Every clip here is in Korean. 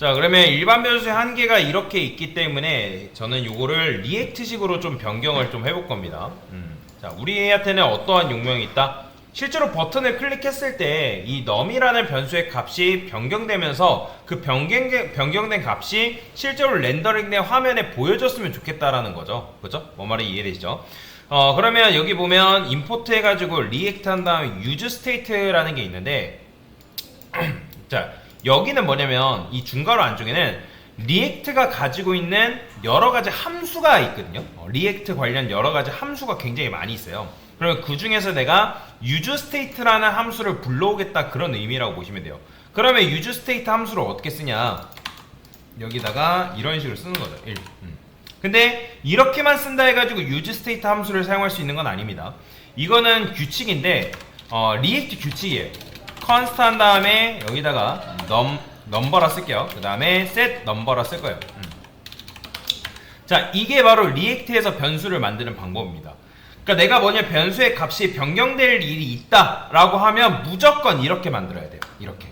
자, 그러면 일반 변수의 한계가 이렇게 있기 때문에 저는 요거를 리액트식으로 좀 변경을 좀 해볼 겁니다. 자, 우리한테는 어떠한 용명이 있다? 실제로 버튼을 클릭했을 때 이 num이라는 변수의 값이 변경되면서 그 변경된 값이 실제로 렌더링된 화면에 보여줬으면 좋겠다라는 거죠. 그죠? 뭔 말이 이해되시죠? 그러면 여기 보면 임포트 해가지고 리액트 한 다음에 use state라는 게 있는데 자, 여기는 뭐냐면 이 중괄호 안쪽에는 리액트가 가지고 있는 여러가지 함수가 있거든요. 리액트 관련 여러가지 함수가 굉장히 많이 있어요. 그러면 그 중에서 내가 useState라는 함수를 불러오겠다, 그런 의미라고 보시면 돼요. 그러면 useState 함수를 어떻게 쓰냐, 여기다가 이런 식으로 쓰는 거죠. 1. 근데 이렇게만 쓴다 해가지고 useState 함수를 사용할 수 있는 건 아닙니다. 이거는 규칙인데 리액트 규칙이에요. const 한 다음에 여기다가 number라 쓸게요. 그 다음에 set number라 쓸 거예요. 자, 이게 바로 리액트에서 변수를 만드는 방법입니다. 그러니까 내가 뭐냐, 변수의 값이 변경될 일이 있다 라고 하면 무조건 이렇게 만들어야 돼요. 이렇게.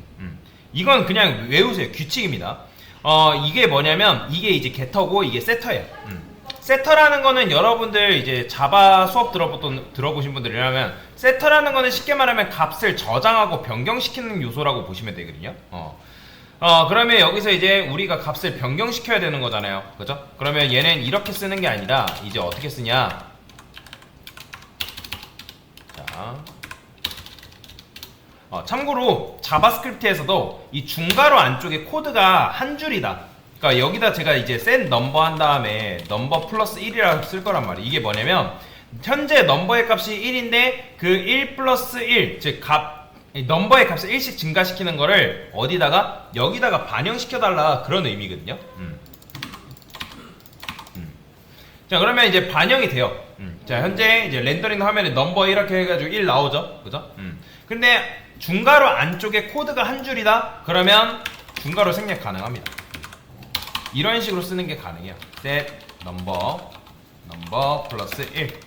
이건 그냥 외우세요. 규칙입니다. 이게 뭐냐면 이게 이제 getter고 이게 setter예요. setter라는 거는 여러분들 이제 자바 수업 들어보신 분들이라면 setter라는 거는 쉽게 말하면 값을 저장하고 변경시키는 요소라고 보시면 되거든요. 그러면 여기서 이제 우리가 값을 변경시켜야 되는 거잖아요. 그죠? 그러면 얘는 이렇게 쓰는 게 아니라 이제 어떻게 쓰냐. 자, 참고로 자바스크립트에서도 이 중괄호 안쪽에 코드가 한 줄이다. 그러니까 여기다 제가 이제 set number 한 다음에 number 플러스 1이라고 쓸 거란 말이에요. 이게 뭐냐면 현재 넘버의 값이 1인데 그 1 플러스 1, 즉 넘버의 값을 1씩 증가시키는 거를 어디다가 여기다가 반영시켜달라, 그런 의미거든요. 자, 그러면 이제 반영이 돼요. 자, 현재 이제 렌더링 화면에 넘버 이렇게 해가지고 1 나오죠. 그죠? 근데 중괄호 안쪽에 코드가 한 줄이다? 그러면 중괄호 생략 가능합니다. 이런 식으로 쓰는 게 가능해요. set number 플러스 1.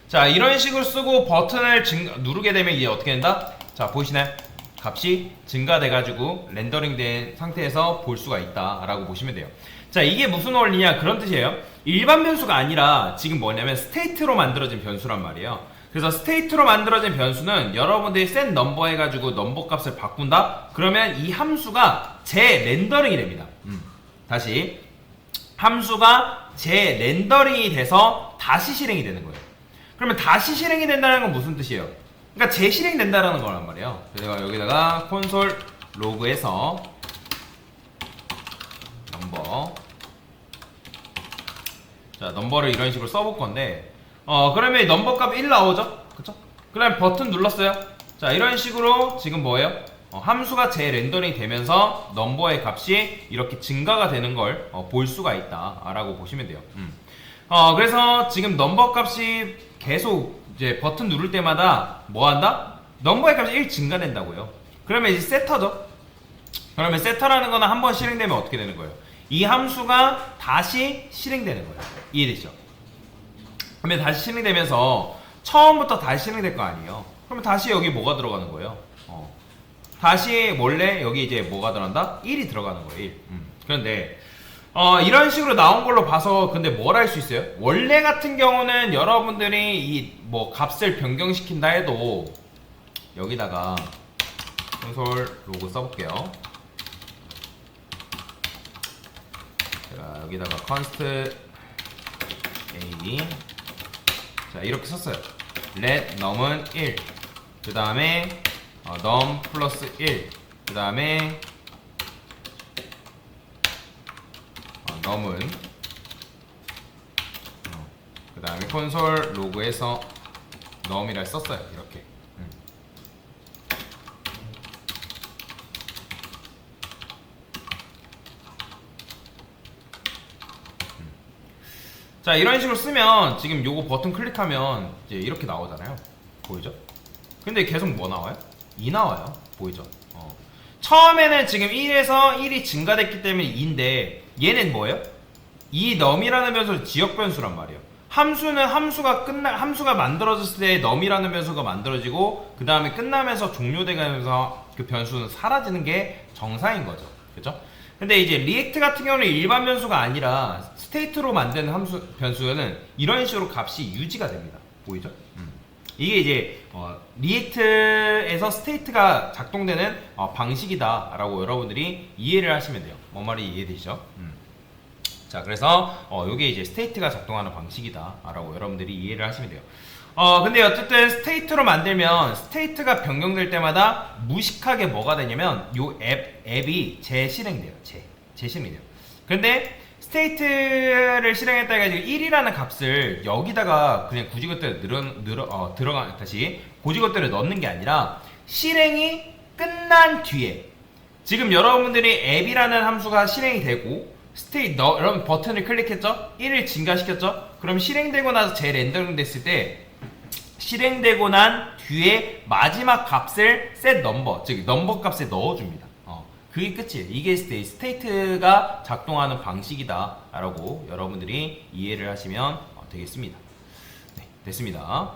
자, 이런 식으로 쓰고 버튼을 누르게 되면 이제 어떻게 된다? 자, 보이시나요? 값이 증가돼가지고 렌더링 된 상태에서 볼 수가 있다라고 보시면 돼요. 자, 이게 무슨 원리냐, 그런 뜻이에요. 일반 변수가 아니라 지금 뭐냐면 스테이트로 만들어진 변수란 말이에요. 그래서 스테이트로 만들어진 변수는 여러분들이 set number 해가지고 넘버 값을 바꾼다? 그러면 이 함수가 재렌더링이 됩니다. 다시 함수가 재렌더링이 돼서 다시 실행이 되는 거예요. 그러면 다시 실행이 된다는 건 무슨 뜻이에요? 그러니까 재실행된다라는 거란 말이에요. 그래서 여기다가 콘솔 로그에서 넘버, 자, 넘버를 이런 식으로 써볼 건데 그러면 넘버 값 1 나오죠? 그쵸? 그다음 버튼 눌렀어요. 자, 이런 식으로 지금 뭐예요? 함수가 재렌더링 되면서 넘버의 값이 이렇게 증가가 되는 걸 볼 수가 있다 라고 보시면 돼요. 그래서 지금 넘버 값이 계속 이제 버튼 누를 때마다 뭐 한다? 넘버의 값이 1 증가된다고요. 그러면 이제 세터죠. 그러면 세터라는 거는 한번 실행되면 어떻게 되는 거예요? 이 함수가 다시 실행되는 거예요. 이해되죠? 그러면 다시 실행되면서 처음부터 다시 실행될 거 아니에요. 그러면 다시 여기 뭐가 들어가는 거예요? 다시 원래 여기 이제 뭐가 들어간다? 1이 들어가는 거예요. 1. 그런데 이런 식으로 나온 걸로 봐서 근데 뭘 할 수 있어요? 원래 같은 경우는 여러분들이 이 뭐 값을 변경시킨다 해도 여기다가 콘솔 로그 써볼게요. 제가 여기다가 const a, 자, 이렇게 썼어요. let num은 1, 그 다음에 num 플러스 1, 그 다음에 num은 그 다음에 콘솔 로그에서 num이라 썼어요. 이렇게. 자, 이런 식으로 쓰면 지금 요거 버튼 클릭하면 이제 이렇게 나오잖아요. 보이죠? 근데 계속 뭐 나와요? 2 나와요. 보이죠? 처음에는 지금 1에서 1이 증가됐기 때문에 2인데 얘는 뭐예요? 이 num이라는 변수는 지역 변수란 말이에요. 함수는 함수가 만들어졌을 때 num이라는 변수가 만들어지고 그 다음에 끝나면서 종료되면서 그 변수는 사라지는 게 정상인 거죠. 그죠? 근데 이제 리액트 같은 경우는 일반 변수가 아니라 스테이트로 만든 변수는 이런 식으로 값이 유지가 됩니다. 보이죠? 이게 이제 리액트에서 스테이트가 작동되는 방식이다라고 여러분들이 이해를 하시면 돼요. 뭔 말이 이해되시죠? 자, 그래서 이게 이제 스테이트가 작동하는 방식이다라고 여러분들이 이해를 하시면 돼요. 근데 어쨌든 스테이트로 만들면 스테이트가 변경될 때마다 무식하게 뭐가 되냐면 요 앱이 재실행돼요. 재실행돼요. 근데 스테이트를 실행했다 해가지고 1이라는 값을 여기다가 그냥 고지것대로 다시 고지것대로 넣는 게 아니라 실행이 끝난 뒤에 지금 여러분들이 앱이라는 함수가 실행이 되고 여러분 버튼을 클릭했죠? 1을 증가시켰죠? 그럼 실행되고 나서 재렌더링 됐을 때 실행되고 난 뒤에 마지막 값을 set number, 즉 넘버 값에 넣어줍니다. 그게 끝이에요. 이게 스테이트가 작동하는 방식이다 라고 여러분들이 이해를 하시면 되겠습니다. 네, 됐습니다.